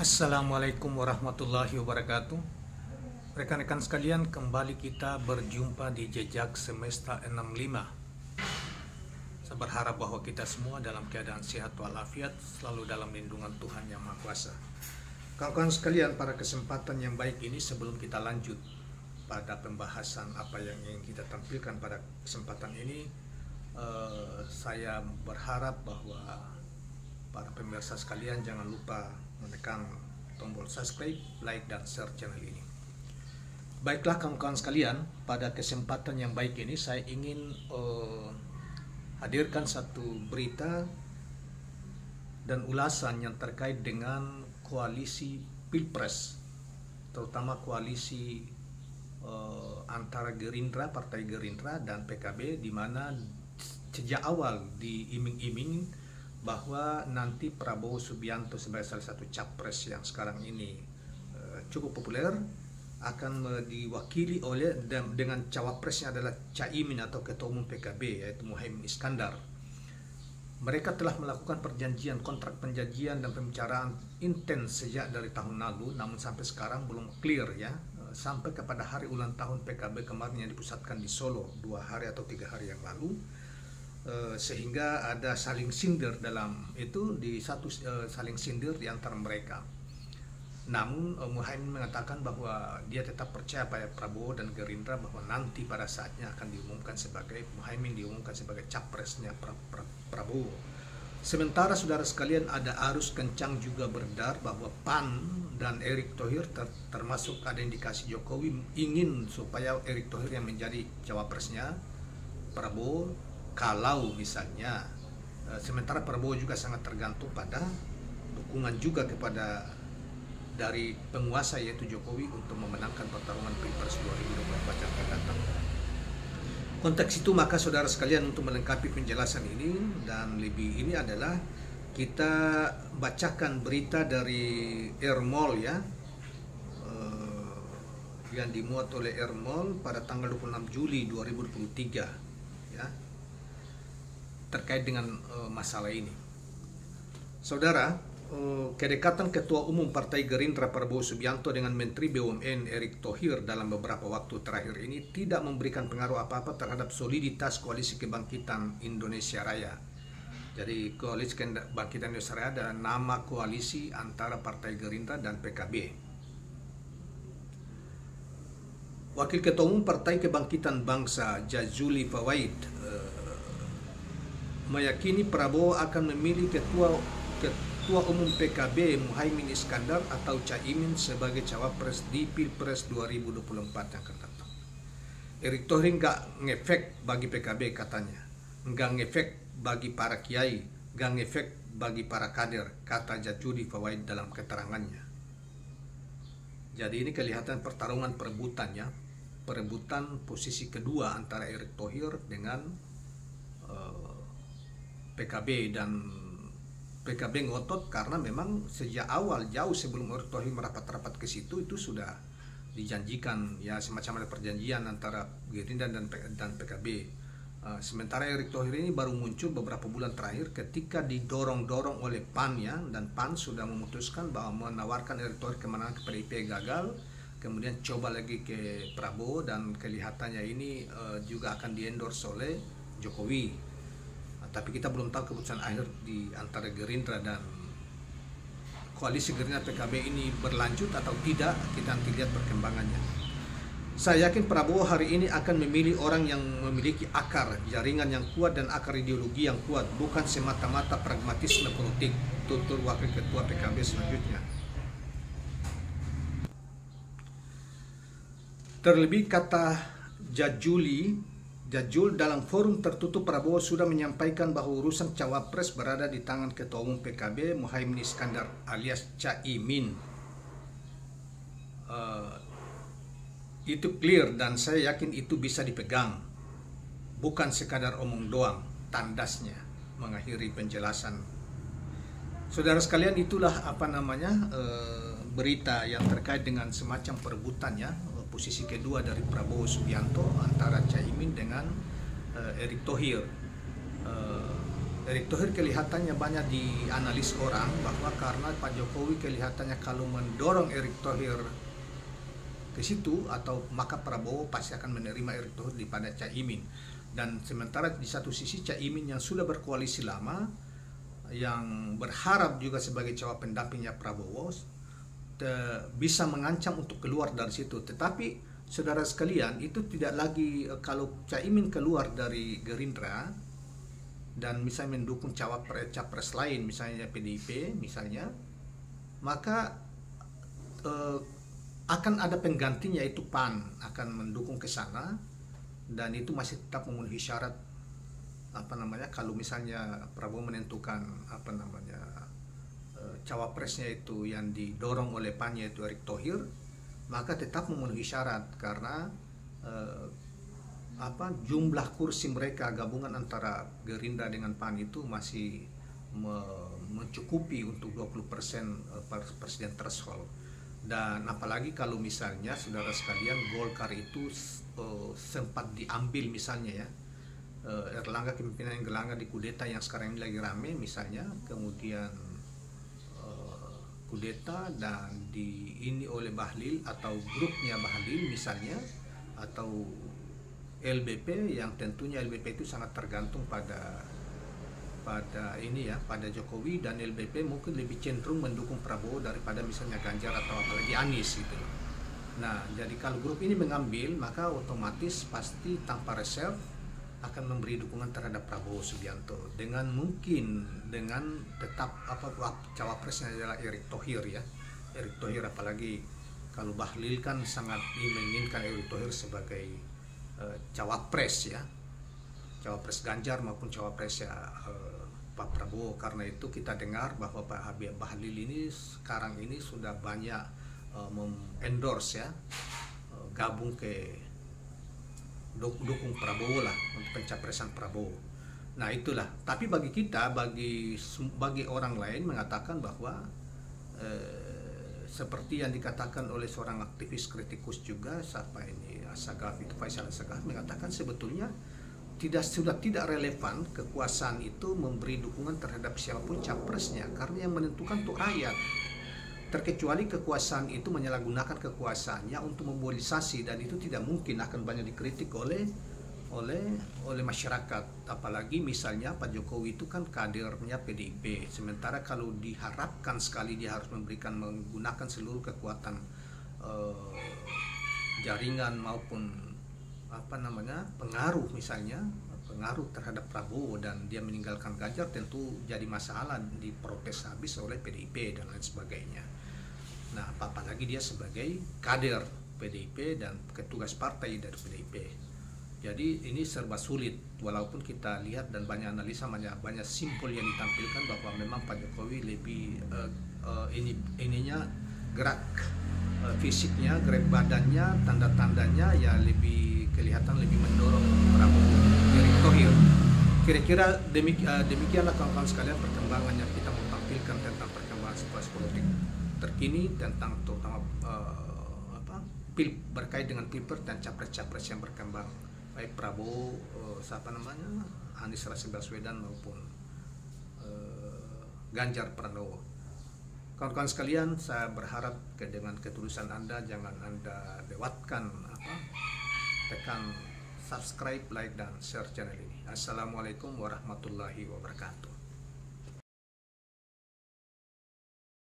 Assalamualaikum warahmatullahi wabarakatuh. Rekan-rekan sekalian, kembali kita berjumpa di Jejak Semesta 65. Saya berharap bahwa kita semua dalam keadaan sehat walafiat, selalu dalam lindungan Tuhan Yang Maha Kuasa. Kawan-kawan sekalian, pada kesempatan yang baik ini, sebelum kita lanjut pada pembahasan apa yang ingin kita tampilkan pada kesempatan ini, saya berharap bahwa para pemirsa sekalian jangan lupa menekan tombol subscribe, like, dan share channel ini. Baiklah kawan-kawan sekalian, pada kesempatan yang baik ini saya ingin hadirkan satu berita dan ulasan yang terkait dengan koalisi Pilpres, terutama koalisi antara Gerindra, Partai Gerindra dan PKB, di mana sejak awal diiming-iming bahwa nanti Prabowo Subianto sebagai salah satu capres yang sekarang ini cukup populer akan diwakili oleh dengan cawapresnya adalah Caimin atau Ketua Umum PKB, yaitu Muhaimin Iskandar. Mereka telah melakukan perjanjian, kontrak perjanjian dan pembicaraan intens sejak dari tahun lalu, namun sampai sekarang belum clear ya, sampai kepada hari ulang tahun PKB kemarin yang dipusatkan di Solo 2 hari atau 3 hari yang lalu. Sehingga ada saling sindir dalam itu, saling sindir di antara mereka. Namun Muhaimin mengatakan bahwa dia tetap percaya pada Prabowo dan Gerindra, bahwa nanti pada saatnya akan diumumkan sebagai Muhaimin diumumkan sebagai capresnya Prabowo. Sementara saudara sekalian, ada arus kencang juga beredar bahwa PAN dan Erick Thohir termasuk ada indikasi Jokowi ingin supaya Erick Thohir yang menjadi cawapresnya Prabowo. Kalau misalnya, sementara Prabowo juga sangat tergantung pada dukungan juga kepada dari penguasa yaitu Jokowi untuk memenangkan pertarungan Pilpres 2024 yang akan datang. Konteks itu maka saudara sekalian, untuk melengkapi penjelasan ini dan lebih ini adalah kita bacakan berita dari Ermol ya, yang dimuat oleh Ermol pada tanggal 26 Juli 2023 ya, terkait dengan masalah ini. Saudara, kedekatan Ketua Umum Partai Gerindra Prabowo Subianto dengan Menteri BUMN Erick Thohir dalam beberapa waktu terakhir ini tidak memberikan pengaruh apa-apa terhadap soliditas Koalisi Kebangkitan Indonesia Raya. Jadi Koalisi Kebangkitan Indonesia Raya adalah nama koalisi antara Partai Gerindra dan PKB. Wakil Ketua Umum Partai Kebangkitan Bangsa Jazuli Fawait meyakini Prabowo akan memilih Ketua Umum PKB Muhaimin Iskandar atau Caimin sebagai cawapres di Pilpres 2024 yang akan datang. Erick Thohir nggak ngefek bagi PKB katanya, nggak ngefek bagi para kiai, nggak ngefek bagi para kader, kata Jazuli Fawait dalam keterangannya. Jadi ini kelihatan pertarungan perebutannya, perebutan posisi kedua antara Erick Thohir dengan PKB, dan PKB ngotot karena memang sejak awal, jauh sebelum Erick Thohir merapat-rapat ke situ, itu sudah dijanjikan ya, semacam ada perjanjian antara Gerindra dan PKB. Sementara Erick Thohir ini baru muncul beberapa bulan terakhir ketika didorong-dorong oleh PAN ya, dan PAN sudah memutuskan bahwa menawarkan Erick Thohir kemenangan ke PDIP gagal, kemudian coba lagi ke Prabowo, dan kelihatannya ini juga akan diendorse oleh Jokowi. Tapi kita belum tahu keputusan akhir di antara Gerindra dan koalisi Gerindra PKB ini berlanjut atau tidak. Kita nanti lihat perkembangannya. Saya yakin Prabowo hari ini akan memilih orang yang memiliki akar jaringan yang kuat dan akar ideologi yang kuat, bukan semata-mata pragmatisme politik, tutur Wakil Ketua PKB selanjutnya. Terlebih, kata Jazul dalam forum tertutup, Prabowo sudah menyampaikan bahwa urusan cawapres berada di tangan Ketua Umum PKB Muhaimin Iskandar alias Caimin. Itu clear dan saya yakin itu bisa dipegang, bukan sekadar omong doang, tandasnya, mengakhiri penjelasan. Saudara sekalian, itulah berita yang terkait dengan semacam perebutannya posisi kedua dari Prabowo Subianto antara Caimin dengan Erick Thohir. Erick Thohir kelihatannya banyak dianalis orang bahwa karena Pak Jokowi kelihatannya kalau mendorong Erick Thohir ke situ atau maka Prabowo pasti akan menerima Erick Thohir daripada Caimin. Dan sementara di satu sisi Caimin yang sudah berkoalisi lama, yang berharap juga sebagai cawapres pendampingnya Prabowo bisa mengancam untuk keluar dari situ. Tetapi saudara sekalian, itu tidak lagi kalau Caimin keluar dari Gerindra dan misalnya mendukung capres lain, misalnya PDIP misalnya, maka akan ada penggantinya, yaitu PAN akan mendukung ke sana, dan itu masih tetap memenuhi syarat kalau misalnya Prabowo menentukan cawapresnya itu yang didorong oleh PAN yaitu Erick Thohir, maka tetap memenuhi syarat karena jumlah kursi mereka gabungan antara Gerindra dengan PAN itu masih mencukupi untuk 20% presiden threshold. Dan apalagi kalau misalnya saudara sekalian Golkar itu sempat diambil misalnya ya, Erlangga, kepemimpinan Erlangga di kudeta yang sekarang ini lagi rame misalnya, kemudian kudeta dan ini oleh Bahlil atau grupnya Bahlil misalnya, atau LBP, yang tentunya LBP itu sangat tergantung pada Jokowi, dan LBP mungkin lebih cenderung mendukung Prabowo daripada misalnya Ganjar atau apalagi Anies gitu. Nah, jadi kalau grup ini mengambil, maka otomatis pasti tanpa reserve akan memberi dukungan terhadap Prabowo Subianto dengan tetap cawapresnya adalah Erick Thohir ya. Erick Thohir, apalagi kalau Bahlil kan sangat menginginkan Erick Thohir sebagai cawapres ya, cawapres Ganjar maupun cawapres Pak Prabowo. Karena itu kita dengar bahwa Pak Bahlil ini sekarang ini sudah banyak endorse ya, gabung ke dukung Prabowo lah untuk pencapresan Prabowo. Nah itulah. Tapi bagi kita, bagi orang lain mengatakan bahwa seperti yang dikatakan oleh seorang aktivis kritikus juga, Faisal Assegaf mengatakan sebetulnya sudah tidak relevan kekuasaan itu memberi dukungan terhadap siapapun capresnya, karena yang menentukan untuk rakyat. Terkecuali kekuasaan itu menyalahgunakan kekuasaannya untuk memobilisasi, dan itu tidak mungkin, akan banyak dikritik oleh masyarakat. Apalagi misalnya Pak Jokowi itu kan kadernya PDIP, sementara kalau diharapkan sekali dia harus menggunakan seluruh kekuatan jaringan maupun pengaruh, misalnya pengaruh terhadap Prabowo, dan dia meninggalkan Ganjar, tentu jadi masalah, diprotes habis oleh PDIP dan lain sebagainya. Nah, apalagi dia sebagai kader PDIP dan petugas partai dari PDIP. Jadi ini serba sulit, walaupun kita lihat dan banyak analisa, banyak simpul yang ditampilkan bahwa memang Pak Jokowi lebih gerak fisiknya, gerak badannya, tanda-tandanya ya kelihatan lebih mendorong Prabowo Erick Thohir. Kira-kira demikianlah kawan-kawan sekalian perkembangan yang kita mau tampilkan tentang perkembangan situasi politik terkini, tentang terutama berkait dengan pilpres dan capres-capres yang berkembang, baik Prabowo, Anies Baswedan maupun Ganjar Pranowo. Kawan-kawan sekalian, saya berharap dengan ketulusan Anda, jangan Anda lewatkan tekan subscribe, like, dan share channel ini. Assalamualaikum warahmatullahi wabarakatuh.